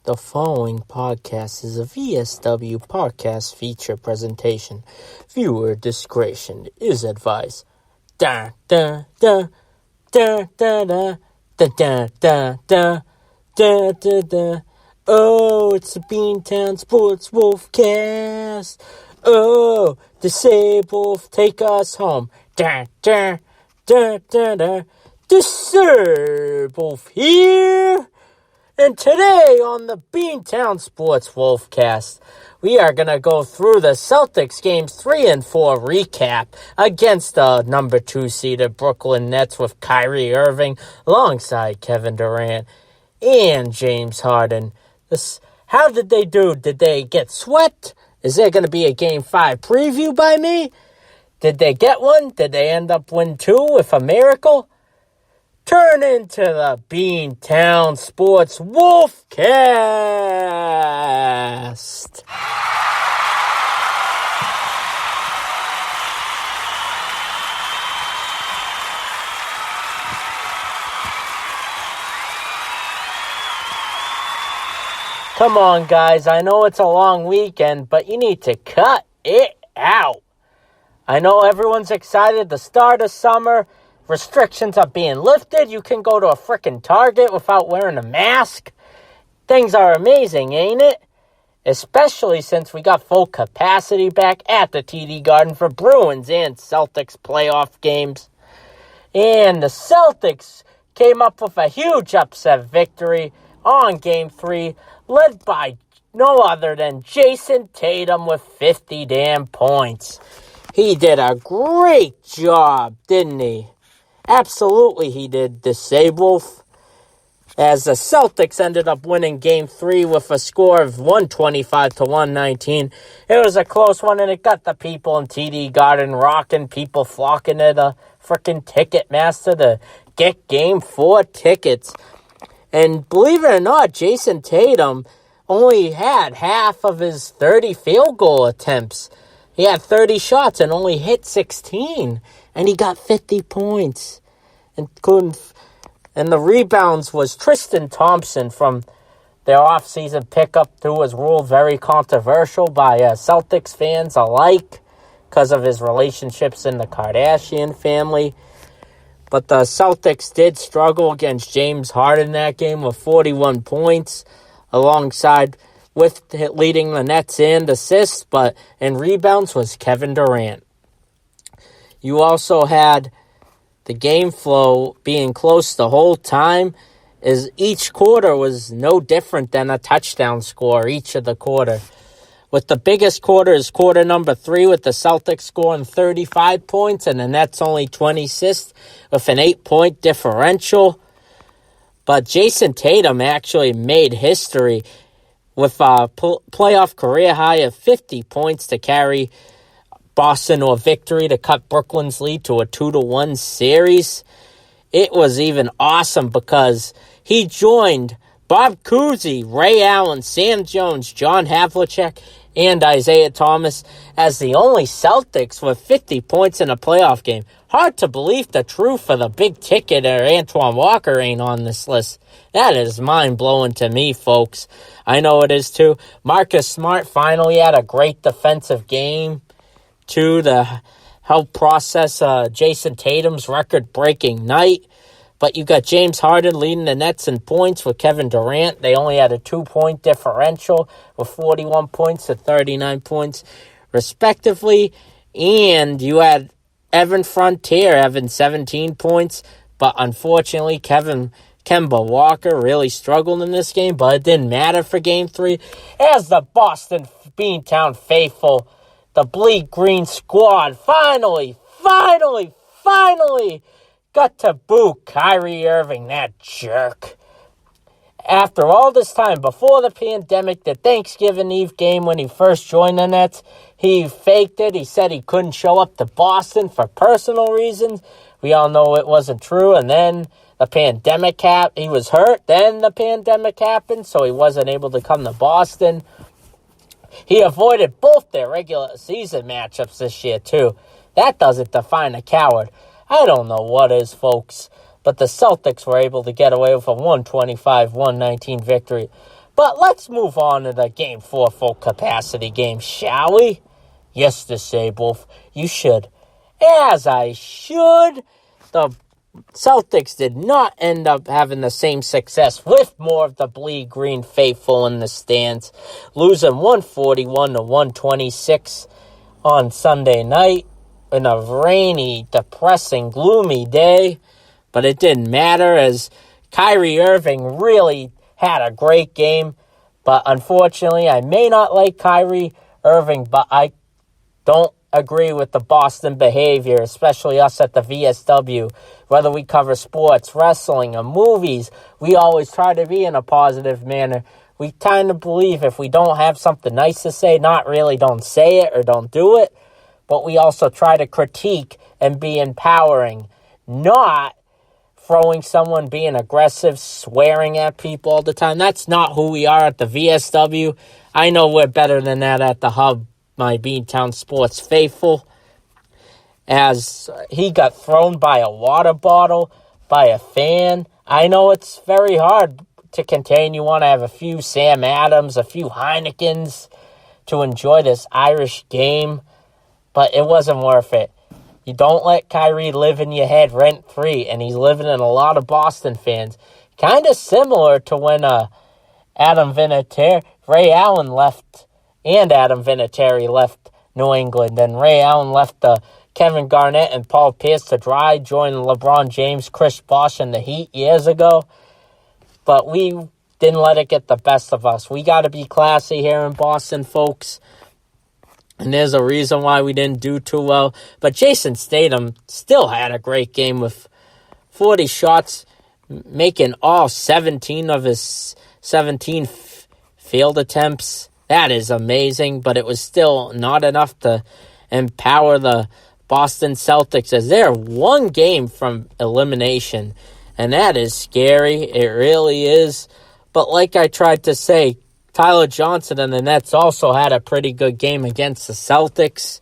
The following podcast is a VSW podcast feature presentation. Viewer discretion is advised. Da da da da da da da da da da da da da. Oh, it's the Beantown Sports Wolfcast. Oh, disabled, take us home. Da da da da da. Disabled here. And today on the Beantown Sports Wolfcast, we are going to go through the Celtics games 3 and 4 recap against the number 2 seeded Brooklyn Nets with Kyrie Irving alongside Kevin Durant and James Harden. How did they do? Did they get swept? Is there going to be a Game 5 preview by me? Did they get one? Did they end up win 2 with a miracle? Turn into the Beantown Sports Wolfcast. Come on, guys. I know it's a long weekend, but you need to cut it out. I know everyone's excited. The start of summer. Restrictions are being lifted. You can go to a frickin' Target without wearing a mask. Things are amazing, ain't it? Especially since we got full capacity back at the TD Garden for Bruins and Celtics playoff games. And the Celtics came up with a huge upset victory on Game 3, led by no other than Jason Tatum with 50 damn points. He did a great job, didn't he? Absolutely, he did, Disabled, as the Celtics ended up winning Game 3 with a score of 125-119. It was a close one, and it got the people in TD Garden rocking, people flocking to the freaking Ticketmaster to get Game 4 tickets. And believe it or not, Jason Tatum only had half of his 30 field goal attempts. He had 30 shots and only hit 16. And he got 50 points. And the rebounds was Tristan Thompson from their offseason pickup, who was ruled very controversial by Celtics fans alike because of his relationships in the Kardashian family. But the Celtics did struggle against James Harden that game with 41 points, alongside with leading the Nets in assists, but in rebounds was Kevin Durant. You also had the game flow being close the whole time, as each quarter was no different than a touchdown score, each of the quarter. With the biggest quarter is quarter number 3, with the Celtics scoring 35 points and the Nets only 20 assists with an 8-point differential. But Jason Tatum actually made history with a playoff career high of 50 points to carry Boston to a victory to cut Brooklyn's lead to a 2-1 series. It was even awesome because he joined Bob Cousy, Ray Allen, Sam Jones, John Havlicek, and Isaiah Thomas as the only Celtics with 50 points in a playoff game. Hard to believe the truth for the big ticketer Antoine Walker ain't on this list. That is mind-blowing to me, folks. I know it is too. Marcus Smart finally had a great defensive game to help process Jason Tatum's record-breaking night. But you got James Harden leading the Nets in points with Kevin Durant. They only had a 2-point differential with 41 points to 39 points, respectively. And you had Evan Frontier having 17 points. But unfortunately, Kemba Walker really struggled in this game. But it didn't matter for Game 3, as the Boston Beantown faithful, the Bleed Green squad, finally got to boo Kyrie Irving, that jerk. After all this time, before the pandemic, the Thanksgiving Eve game when he first joined the Nets, he faked it. He said he couldn't show up to Boston for personal reasons. We all know it wasn't true. And then the pandemic happened. He was hurt. Then the pandemic happened, so he wasn't able to come to Boston. He avoided both their regular season matchups this year, too. That doesn't define a coward. I don't know what is, folks. But the Celtics were able to get away with a 125-119 victory. But let's move on to the Game 4 full capacity game, shall we? Yes, Disabled, you should. As I should. The Celtics did not end up having the same success with more of the bleed green faithful in the stands, losing 141 to 126 on Sunday night in a rainy, depressing, gloomy day. But it didn't matter as Kyrie Irving really had a great game. But unfortunately, I may not like Kyrie Irving, but I don't agree with the Boston behavior, especially us at the VSW. Whether we cover sports, wrestling, or movies, we always try to be in a positive manner. We kind of believe if we don't have something nice to say, not really don't say it or don't do it, but we also try to critique and be empowering, not throwing someone, being aggressive, swearing at people all the time. That's not who we are at the VSW. I know we're better than that at the Hub, my Beantown Sports faithful, as he got thrown by a water bottle, by a fan. I know it's very hard to contain. You want to have a few Sam Adams, a few Heinekens to enjoy this Irish game, but it wasn't worth it. You don't let Kyrie live in your head rent-free, and he's living in a lot of Boston fans. Kind of similar to when Ray Allen left, and Adam Vinatieri left New England, and Ray Allen left Kevin Garnett and Paul Pierce to dry, joining LeBron James, Chris Bosh, and the Heat years ago. But we didn't let it get the best of us. We got to be classy here in Boston, folks. And there's a reason why we didn't do too well. But Jason Tatum still had a great game with 40 shots, making all 17 of his 17 field attempts. That is amazing, but it was still not enough to empower the Boston Celtics as they're one game from elimination. And that is scary. It really is. But like I tried to say, Tyler Johnson and the Nets also had a pretty good game against the Celtics.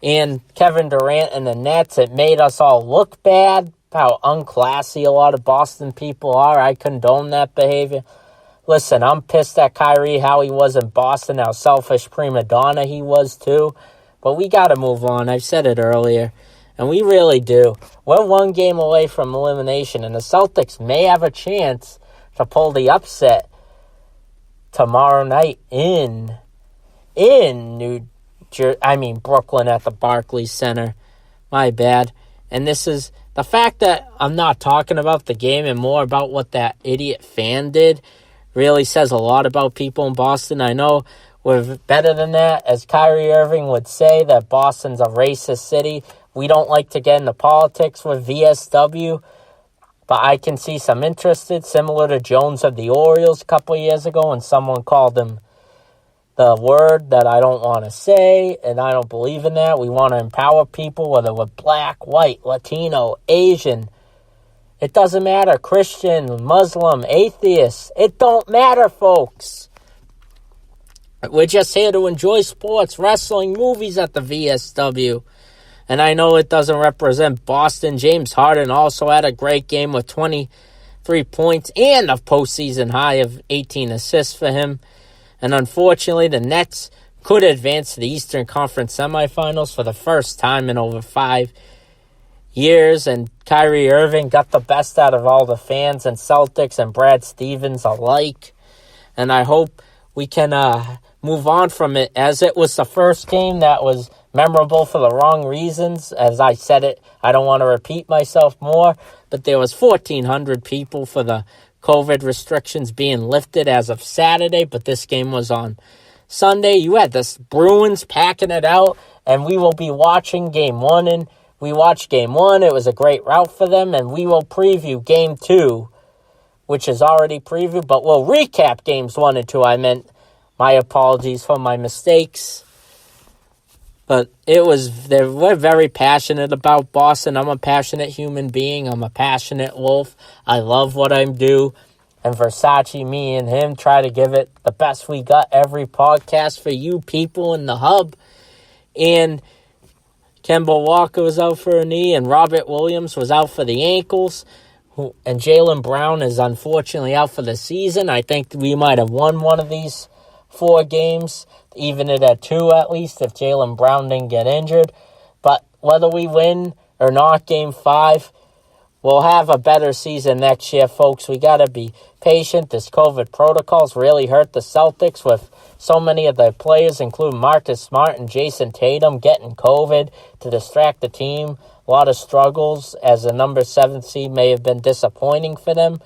And Kevin Durant and the Nets, it made us all look bad, how unclassy a lot of Boston people are. I condone that behavior. Listen, I'm pissed at Kyrie, how he was in Boston, how selfish prima donna he was too. But we got to move on. I've said it earlier. And we really do. We're one game away from elimination, and the Celtics may have a chance to pull the upset tomorrow night in Brooklyn at the Barclays Center. My bad. And this is the fact that I'm not talking about the game and more about what that idiot fan did really says a lot about people in Boston. I know we're better than that. As Kyrie Irving would say, that Boston's a racist city. We don't like to get into politics with VSW. But I can see some interested, similar to Jones of the Orioles a couple years ago, and someone called him the word that I don't want to say, and I don't believe in that. We want to empower people, whether we're black, white, Latino, Asian. It doesn't matter. Christian, Muslim, atheist. It don't matter, folks. We're just here to enjoy sports, wrestling, movies at the VSW. And I know it doesn't represent Boston. James Harden also had a great game with 23 points and a postseason high of 18 assists for him. And unfortunately, the Nets could advance to the Eastern Confrence semifinals for the first time in over 5 years. And Kyrie Irving got the best out of all the fans and Celtics and Brad Stevens alike. And I hope we can move on from it, as it was the first game that was memorable for the wrong reasons. As I said it, I don't want to repeat myself more, but there was 1,400 people for the COVID restrictions being lifted as of Saturday, but this game was on Sunday. You had the Bruins packing it out, and we will be watching Game 1, and we watched Game 1. It was a great route for them, and we will preview Game 2, which is already previewed, but we'll recap Games 1 and 2. I meant my apologies for my mistakes. But we're very passionate about Boston. I'm a passionate human being. I'm a passionate wolf. I love what I do. And Versace, me and him, try to give it the best we got every podcast for you people in the hub. And Kemba Walker was out for a knee, and Robert Williams was out for the ankles. and Jaylen Brown is unfortunately out for the season. I think we might have won one of these 4 games, even it at 2 at least, if Jaylen Brown didn't get injured. But whether we win or not Game 5, we'll have a better season next year, folks. We got to be patient. This COVID protocols really hurt the Celtics with so many of the players, including Marcus Smart and Jason Tatum, getting COVID to distract the team. A lot of struggles, as the number 7 seed may have been disappointing for them.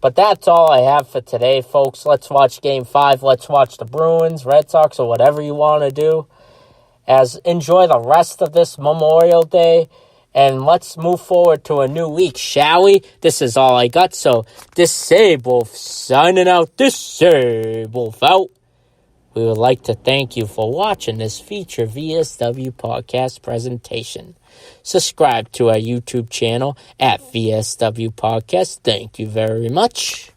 But that's all I have for today, folks. Let's watch Game 5. Let's watch the Bruins, Red Sox, or whatever you want to do. Enjoy the rest of this Memorial Day. And let's move forward to a new week, shall we? This is all I got. So, this Save Wolf signing out. This Save Wolf out. We would like to thank you for watching this feature VSW podcast presentation. Subscribe to our YouTube channel at VSW Podcast. Thank you very much.